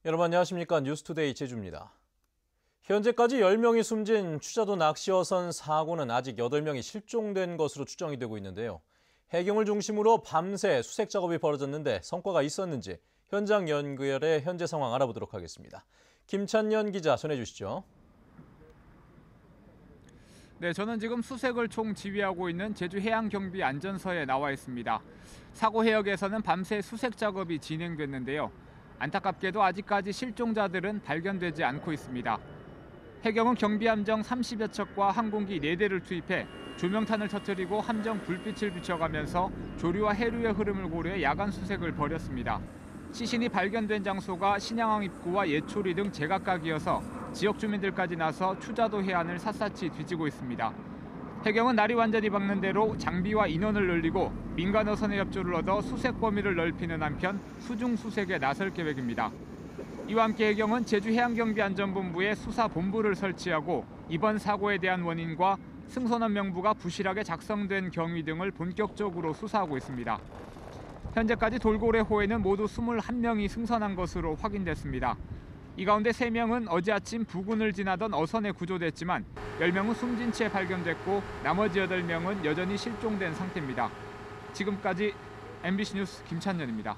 여러분 안녕하십니까? 뉴스투데이 제주입니다. 현재까지 10명이 숨진 추자도 낚시어선 사고는 아직 8명이 실종된 것으로 추정이 되고 있는데요. 해경을 중심으로 밤새 수색 작업이 벌어졌는데 성과가 있었는지 현장 연결해 현재 상황 알아보도록 하겠습니다. 김찬년 기자 전해주시죠. 네, 저는 지금 수색을 총지휘하고 있는 제주해양경비안전서에 나와 있습니다. 사고 해역에서는 밤새 수색 작업이 진행됐는데요. 안타깝게도 아직까지 실종자들은 발견되지 않고 있습니다. 해경은 경비함정 30여 척과 항공기 4대를 투입해 조명탄을 터뜨리고 함정 불빛을 비춰가면서 조류와 해류의 흐름을 고려해 야간 수색을 벌였습니다. 시신이 발견된 장소가 신양항 입구와 예초리 등 제각각이어서 지역 주민들까지 나서 추자도 해안을 샅샅이 뒤지고 있습니다. 해경은 날이 완전히 밝는 대로 장비와 인원을 늘리고 민간 어선의 협조를 얻어 수색 범위를 넓히는 한편 수중 수색에 나설 계획입니다. 이와 함께 해경은 제주해양경비안전본부에 수사본부를 설치하고 이번 사고에 대한 원인과 승선원 명부가 부실하게 작성된 경위 등을 본격적으로 수사하고 있습니다. 현재까지 돌고래호에는 모두 21명이 승선한 것으로 확인됐습니다. 이 가운데 3명은 어제 아침 부근을 지나던 어선에 구조됐지만 10명은 숨진 채 발견됐고 나머지 8명은 여전히 실종된 상태입니다. 지금까지 MBC 뉴스 김찬년입니다.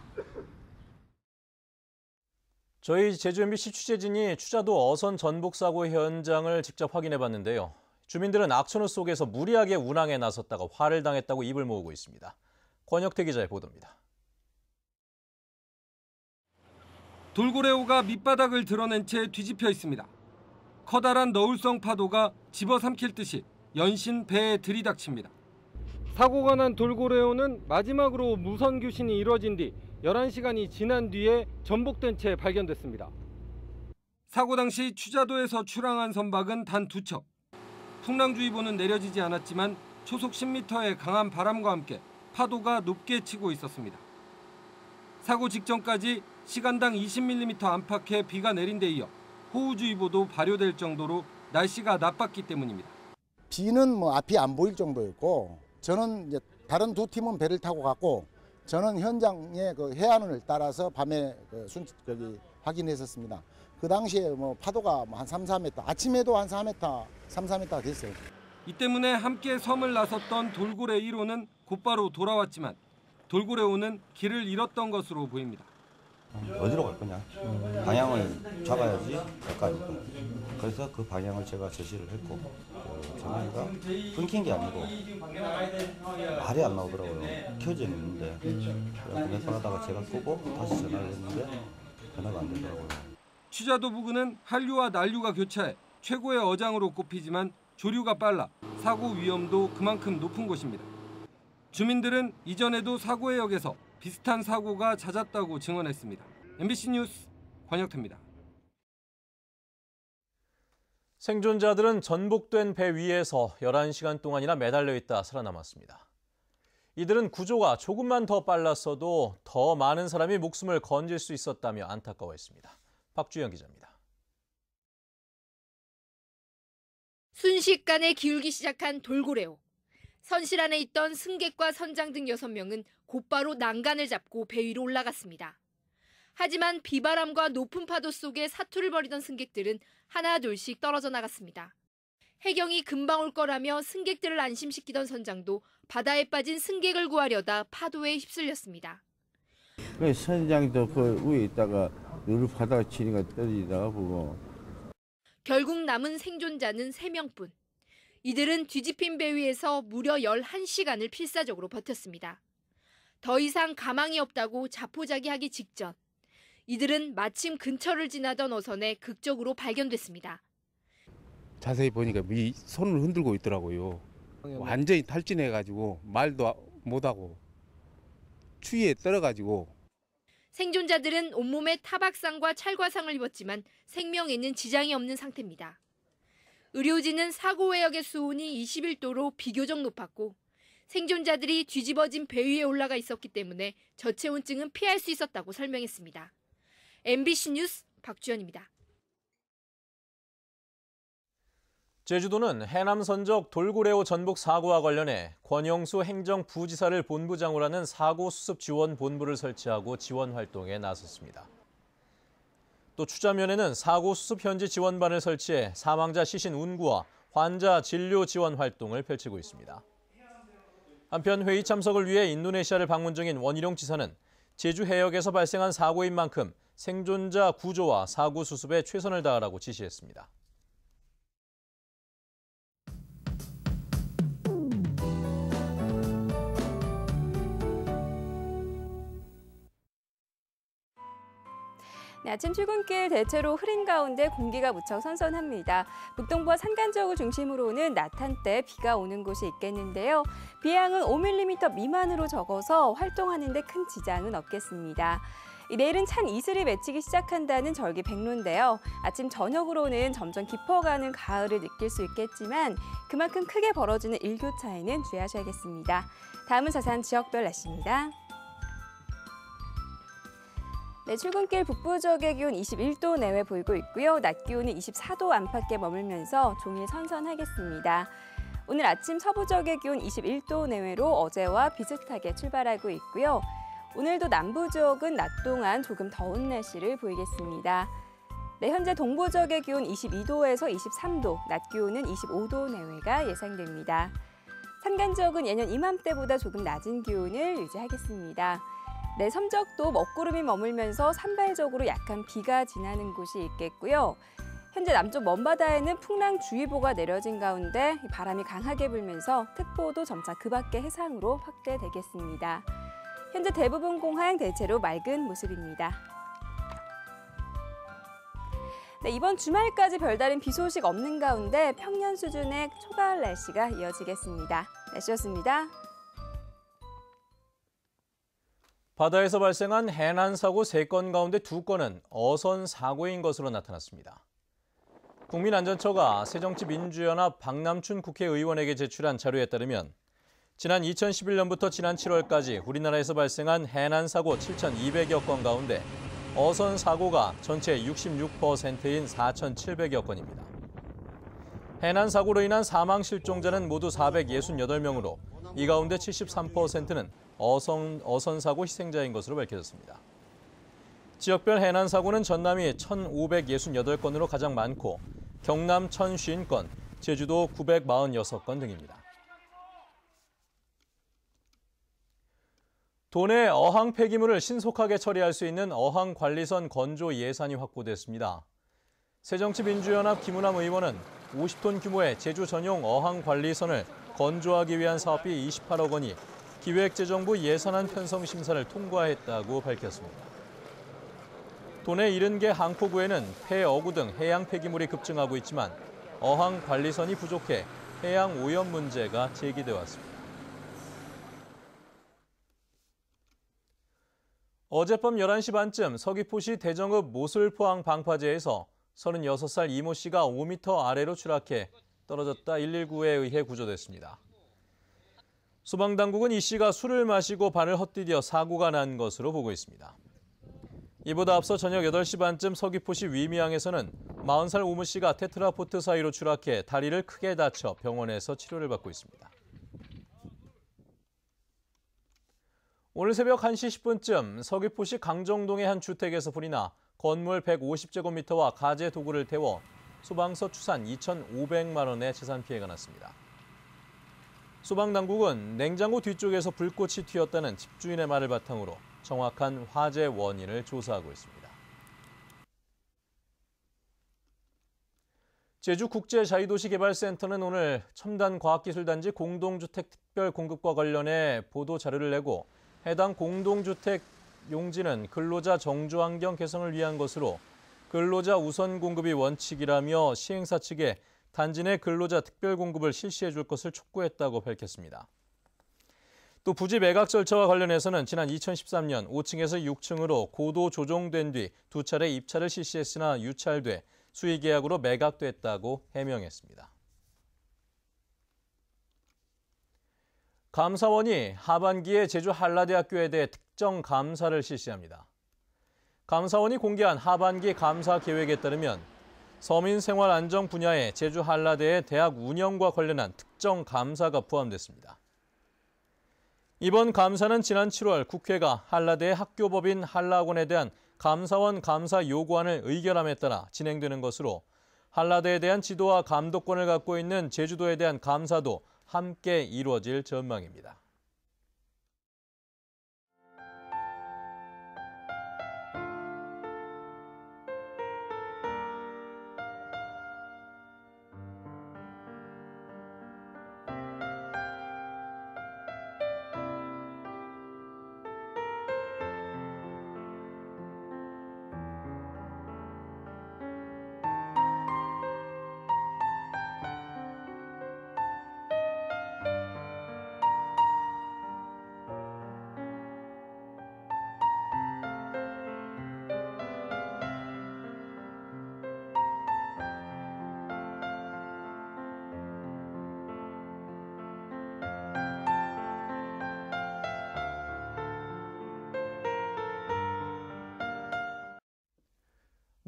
저희 제주 MBC 취재진이 추자도 어선 전복 사고 현장을 직접 확인해봤는데요. 주민들은 악천후 속에서 무리하게 운항에 나섰다가 화를 당했다고 입을 모으고 있습니다. 권혁태 기자의 보도입니다. 돌고래호가 밑바닥을 드러낸 채 뒤집혀 있습니다. 커다란 너울성 파도가 집어삼킬 듯이 연신 배에 들이닥칩니다. 사고가 난 돌고래호는 마지막으로 무선 교신이 이뤄진 뒤 11시간이 지난 뒤에 전복된 채 발견됐습니다. 사고 당시 추자도에서 출항한 선박은 단 2척. 풍랑주의보는 내려지지 않았지만 초속 10m의 강한 바람과 함께 파도가 높게 치고 있었습니다. 사고 직전까지 시간당 20mm 안팎의 비가 내린 데 이어 호우주의보도 발효될 정도로 날씨가 나빴기 때문입니다. 비는 앞이 안 보일 정도였고 저는 이제 다른 두 팀은 배를 타고 갔고 저는 현장의 그 해안을 따라서 밤에 확인했었습니다. 그 당시에 파도가 한 3, 4m, 아침에도 한 4m, 3, 4m 됐어요. 이 때문에 함께 섬을 나섰던 돌고래 1호는 곧바로 돌아왔지만 돌고래호는 길을 잃었던 것으로 보입니다. 어디로 갈 거냐? 방향을 잡아야지 헷갈리고. 그래서 그 방향을 제가 제시를 했고 전화기가 끊긴 게 아니고 말이 안 나오더라고요. 켜져 있는데 몇 번 하다가 제가 끄고 다시 전화를 했는데 전화가 안 되더라고요. 추자도 부근은 한류와 난류가 교차해 최고의 어장으로 꼽히지만 조류가 빨라 사고 위험도 그만큼 높은 곳입니다. 주민들은 이전에도 사고 해역에서 비슷한 사고가 잦았다고 증언했습니다. MBC 뉴스 권혁태입니다. 생존자들은 전복된 배 위에서 11시간 동안이나 매달려 있다 살아남았습니다. 이들은 구조가 조금만 더 빨랐어도 더 많은 사람이 목숨을 건질 수 있었다며 안타까워했습니다. 박주영 기자입니다. 순식간에 기울기 시작한 돌고래호. 선실 안에 있던 승객과 선장 등 6명은 곧바로 난간을 잡고 배 위로 올라갔습니다. 하지만 비바람과 높은 파도 속에 사투를 벌이던 승객들은 하나둘씩 떨어져 나갔습니다. 해경이 금방 올 거라며 승객들을 안심시키던 선장도 바다에 빠진 승객을 구하려다 파도에 휩쓸렸습니다. 선장도 그 위에 있다가 늘 바다가 치니까 떨어지다가 보고. 결국 남은 생존자는 3명뿐. 이들은 뒤집힌 배 위에서 무려 11시간을 필사적으로 버텼습니다. 더 이상 가망이 없다고 자포자기하기 직전. 이들은 마침 근처를 지나던 어선에 극적으로 발견됐습니다. 자세히 보니까 손을 흔들고 있더라고요. 완전히 탈진해가지고 말도 못하고 추위에 떨어가지고. 생존자들은 온몸에 타박상과 찰과상을 입었지만 생명에는 지장이 없는 상태입니다. 의료진은 사고 해역의 수온이 21도로 비교적 높았고 생존자들이 뒤집어진 배 위에 올라가 있었기 때문에 저체온증은 피할 수 있었다고 설명했습니다. MBC 뉴스 박주연입니다. 제주도는 해남 선적 돌고래호 전복 사고와 관련해 권영수 행정부지사를 본부장으로 하는 사고 수습 지원 본부를 설치하고 지원 활동에 나섰습니다. 또 추자면에는 사고 수습 현지 지원반을 설치해 사망자 시신 운구와 환자 진료 지원 활동을 펼치고 있습니다. 한편 회의 참석을 위해 인도네시아를 방문 중인 원희룡 지사는 제주 해역에서 발생한 사고인 만큼 생존자 구조와 사고 수습에 최선을 다하라고 지시했습니다. 네, 아침 출근길 대체로 흐린 가운데 공기가 무척 선선합니다. 북동부와 산간 지역을 중심으로는 낮 한때 비가 오는 곳이 있겠는데요. 비양은 5mm 미만으로 적어서 활동하는 데 큰 지장은 없겠습니다. 내일은 찬 이슬이 맺히기 시작한다는 절기 백로인데요. 아침 저녁으로는 점점 깊어가는 가을을 느낄 수 있겠지만 그만큼 크게 벌어지는 일교차에는 주의하셔야겠습니다. 다음은 자세한 지역별 날씨입니다. 네, 출근길 북부 지역의 기온 21도 내외 보이고 있고요. 낮 기온은 24도 안팎에 머물면서 종일 선선하겠습니다. 오늘 아침 서부 지역의 기온 21도 내외로 어제와 비슷하게 출발하고 있고요. 오늘도 남부 지역은 낮 동안 조금 더운 날씨를 보이겠습니다. 네, 현재 동부 지역의 기온 22도에서 23도, 낮 기온은 25도 내외가 예상됩니다. 산간 지역은 예년 이맘때보다 조금 낮은 기온을 유지하겠습니다. 네, 섬적도 먹구름이 머물면서 산발적으로 약한 비가 지나는 곳이 있겠고요. 현재 남쪽 먼바다에는 풍랑주의보가 내려진 가운데 바람이 강하게 불면서 특보도 점차 그 밖의 해상으로 확대되겠습니다. 현재 대부분 공항 대체로 맑은 모습입니다. 네, 이번 주말까지 별다른 비 소식 없는 가운데 평년 수준의 초가을 날씨가 이어지겠습니다. 날씨였습니다. 바다에서 발생한 해난 사고 3건 가운데 2건은 어선 사고인 것으로 나타났습니다. 국민안전처가 새정치민주연합 박남춘 국회의원에게 제출한 자료에 따르면 지난 2011년부터 지난 7월까지 우리나라에서 발생한 해난 사고 7,200여 건 가운데 어선 사고가 전체의 66%인 4,700여 건입니다. 해난 사고로 인한 사망 실종자는 모두 468명으로 이 가운데 73%는 어선 사고 희생자인 것으로 밝혀졌습니다. 지역별 해난 사고는 전남이 1,568건으로 가장 많고 경남 1,050건, 제주도 946건 등입니다. 도내 어항 폐기물을 신속하게 처리할 수 있는 어항관리선 건조 예산이 확보됐습니다. 새정치민주연합 김우남 의원은 50톤 규모의 제주 전용 어항관리선을 건조하기 위한 사업비 28억 원이 기획재정부 예산안 편성 심사를 통과했다고 밝혔습니다. 도내 70개 항포구에는 폐어구 등 해양 폐기물이 급증하고 있지만 어항관리선이 부족해 해양 오염 문제가 제기돼 왔습니다. 어젯밤 11시 반쯤 서귀포시 대정읍 모슬포항 방파제에서 36살 이모 씨가 5m 아래로 추락해 떨어졌다 119에 의해 구조됐습니다. 소방당국은 이 씨가 술을 마시고 발을 헛디뎌 사고가 난 것으로 보고 있습니다. 이보다 앞서 저녁 8시 반쯤 서귀포시 위미항에서는 40살 오무 씨가 테트라포트 사이로 추락해 다리를 크게 다쳐 병원에서 치료를 받고 있습니다. 오늘 새벽 1시 10분쯤 서귀포시 강정동의 한 주택에서 불이 나 건물 150제곱미터와 가재 도구를 태워 소방서 추산 2,500만 원의 재산 피해가 났습니다. 소방당국은 냉장고 뒤쪽에서 불꽃이 튀었다는 집주인의 말을 바탕으로 정확한 화재 원인을 조사하고 있습니다. 제주국제자유도시개발센터는 오늘 첨단과학기술단지 공동주택 특별공급과 관련해 보도 자료를 내고 해당 공동주택 용지는 근로자 정주환경 개선을 위한 것으로 근로자 우선 공급이 원칙이라며 시행사 측에 단지 내 근로자 특별 공급을 실시해 줄 것을 촉구했다고 밝혔습니다. 또 부지 매각 절차와 관련해서는 지난 2013년 5층에서 6층으로 고도 조정된 뒤 2차례 입찰을 실시했으나 유찰돼 수의계약으로 매각됐다고 해명했습니다. 감사원이 하반기에 제주 한라대학교에 대해 특정 감사를 실시합니다. 감사원이 공개한 하반기 감사 계획에 따르면 서민생활 안정 분야의 제주 한라대의 대학 운영과 관련한 특정 감사가 포함됐습니다. 이번 감사는 지난 7월 국회가 한라대의 학교법인 한라학원에 대한 감사원 감사 요구안을 의결함에 따라 진행되는 것으로 한라대에 대한 지도와 감독권을 갖고 있는 제주도에 대한 감사도 함께 이루어질 전망입니다.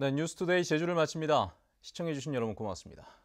네, 뉴스투데이 제주를 마칩니다. 시청해주신 여러분 고맙습니다.